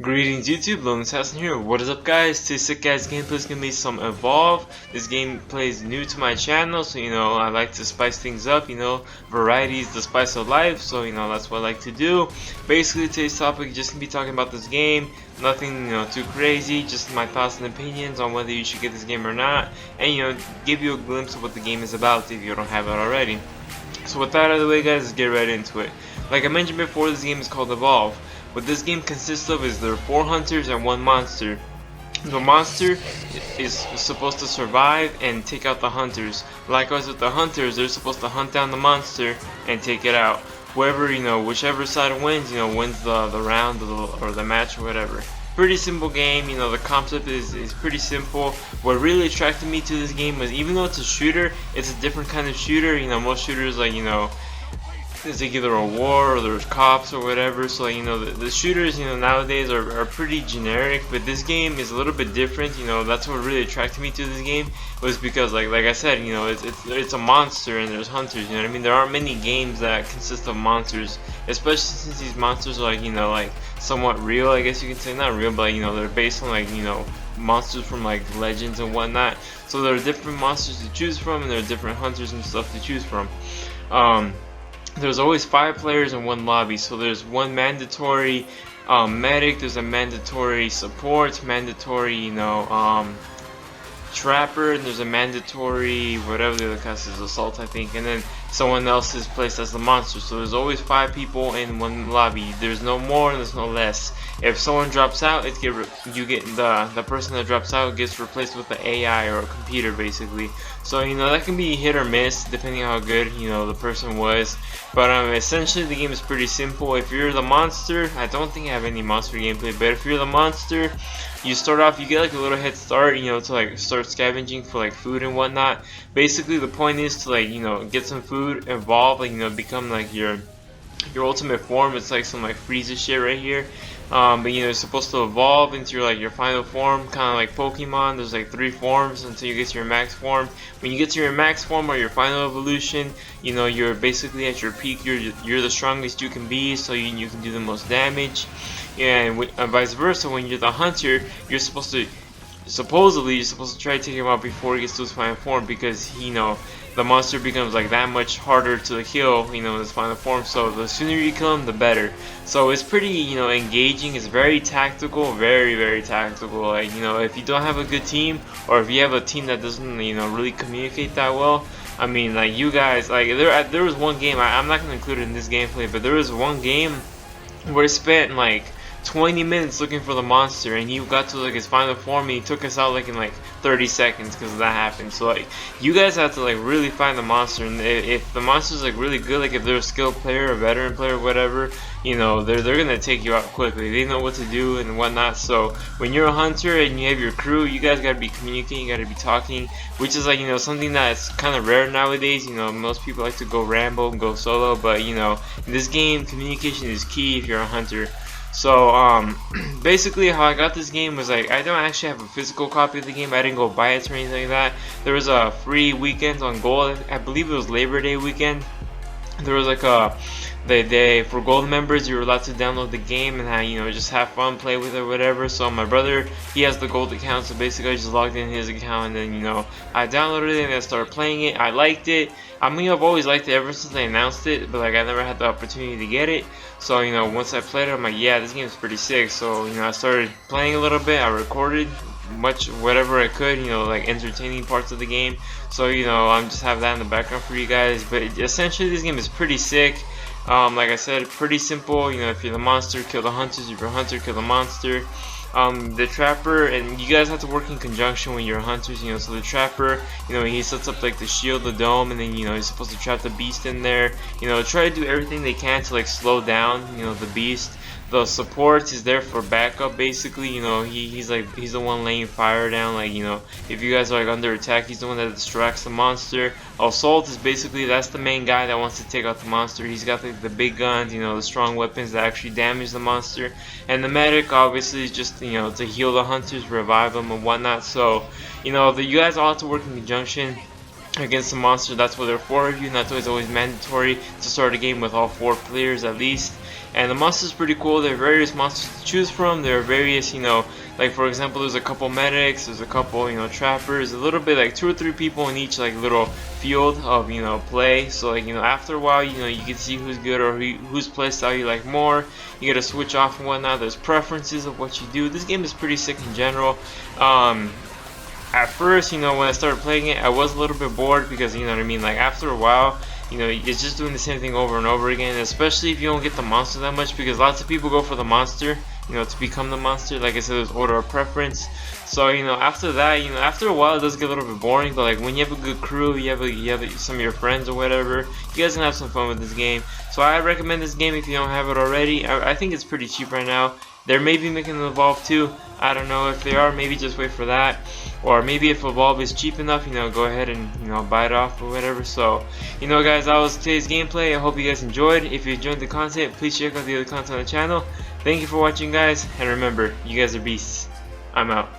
Greetings YouTube, Lonely here. What is up guys? Today's sick guys gameplay is gonna be some Evolve. This gameplay is new to my channel, so I like to spice things up, variety is the spice of life, so that's what I like to do. Basically today's topic is just gonna be talking about this game. Nothing too crazy, just my thoughts and opinions on whether you should get this game or not, and give you a glimpse of what the game is about if you don't have it already. So with that out of the way guys, let's get right into it. Like I mentioned before, this game is called Evolve. What this game consists of is there are 4 hunters and 1 monster. The monster is supposed to survive and take out the hunters. Likewise with the hunters, they're supposed to hunt down the monster and take it out. Whoever, whichever side wins, wins the round or the match or whatever. Pretty simple game, the concept is pretty simple. What really attracted me to this game was, even though it's a shooter, it's a different kind of shooter. Most shooters like, it's like either a war or there's cops or whatever, so the shooters nowadays are pretty generic, but this game is a little bit different. That's what really attracted me to this game, was because like I said, it's a monster and there's hunters, you know what I mean? There aren't many games that consist of monsters, especially since these monsters are like somewhat real, I guess you can say. Not real, but they're based on monsters from like legends and whatnot, so there are different monsters to choose from and there are different hunters and stuff to choose from. There's always 5 players in one lobby, so there's one mandatory medic, there's a mandatory support, mandatory trapper, and there's a mandatory whatever the other class is, assault I think, and then someone else is placed as the monster. So there's always 5 people in one lobby. There's no more and there's no less. If someone drops out, the person that drops out gets replaced with the AI or a computer basically. So that can be hit or miss depending on how good the person was. But essentially the game is pretty simple. If you're the monster, I don't think I have any monster gameplay, but if you're the monster, you start off, you get like a little head start, to like start scavenging for like food and whatnot. Basically the point is to like get some food, evolve, become like your ultimate form. It's like some like Frieza shit right here. But you're supposed to evolve into your final form, kind of like Pokemon. There's like 3 forms until you get to your max form. When you get to your max form or your final evolution, you're basically at your peak. You're the strongest you can be, so you can do the most damage. And vice versa, when you're the hunter, you're supposed to try to take him out before he gets to his final form, because the monster becomes like that much harder to kill in his final form. So the sooner you kill him, the better. So it's pretty engaging. It's very tactical, very tactical. Like if you don't have a good team, or if you have a team that doesn't really communicate that well, I mean, like, you guys, like, there was one game, I'm not gonna include it in this gameplay, but there was one game where I spent like 20 minutes looking for the monster, and he got to like his final form and he took us out like in like 30 seconds because that happened. So like, you guys have to like really find the monster, and if the monster's like really good, like if they're a skilled player, a veteran player, whatever, they're gonna take you out quickly. They know what to do and whatnot. So when you're a hunter and you have your crew, you guys gotta be communicating, you gotta be talking, which is like something that's kind of rare nowadays. Most people like to go Rambo and go solo, but in this game, communication is key if you're a hunter. So basically how I got this game was like, I don't actually have a physical copy of the game. I didn't go buy it or anything like that. There was a free weekend on Gold. I believe it was Labor Day weekend. There was like for Gold members, you were allowed to download the game and just have fun, play with it or whatever. So my brother, he has the Gold account, so basically I just logged in his account, and then I downloaded it and I started playing it. I liked it. I mean, I've always liked it ever since they announced it, but like I never had the opportunity to get it. So once I played it, I'm like, yeah, this game is pretty sick. So I started playing a little bit. I recorded whatever I could, like entertaining parts of the game. So I'm just have that in the background for you guys. But essentially this game is pretty sick. Like I said, pretty simple. If you're the monster, kill the hunters. If you're a hunter, kill the monster. The trapper, and you guys have to work in conjunction when you're hunters. So the trapper, he sets up like the shield, the dome, and then he's supposed to trap the beast in there. Try to do everything they can to like slow down the beast. The support is there for backup basically. He's the one laying fire down, like if you guys are like under attack, he's the one that distracts the monster. Assault is basically, that's the main guy that wants to take out the monster. He's got like the big guns, the strong weapons that actually damage the monster. And the medic obviously is just to heal the hunters, revive them and whatnot. So you guys all have to work in conjunction against the monster. That's why there are 4 of you, and that's why it's always mandatory to start a game with all 4 players at least. And the monsters pretty cool. There are various monsters to choose from. There are various, you know, like for example, there's a couple medics, there's a couple, you know, trappers, a little bit like 2 or 3 people in each like little field of, you know, play. So like, you know, after a while, you know, you can see who's good or whose playstyle you like more. You gotta switch off and whatnot. There's preferences of what you do. This game is pretty sick in general. At first, you know, when I started playing it, I was a little bit bored because, you know what I mean, like after a while, you know, it's just doing the same thing over and over again, especially if you don't get the monster that much, because lots of people go for the monster, you know, to become the monster. Like I said, there's order of preference. So, you know, after that, you know, after a while it does get a little bit boring, but like when you have a good crew, you have some of your friends or whatever, you guys can have some fun with this game. So I recommend this game if you don't have it already. I think it's pretty cheap right now. They're maybe making an Evolve too. I don't know if they are. Maybe just wait for that, or maybe if Evolve is cheap enough, you know, go ahead and, you know, buy it off or whatever. So, you know, guys, that was today's gameplay. I hope you guys enjoyed. If you enjoyed the content, please check out the other content on the channel. Thank you for watching, guys, and remember, you guys are beasts. I'm out.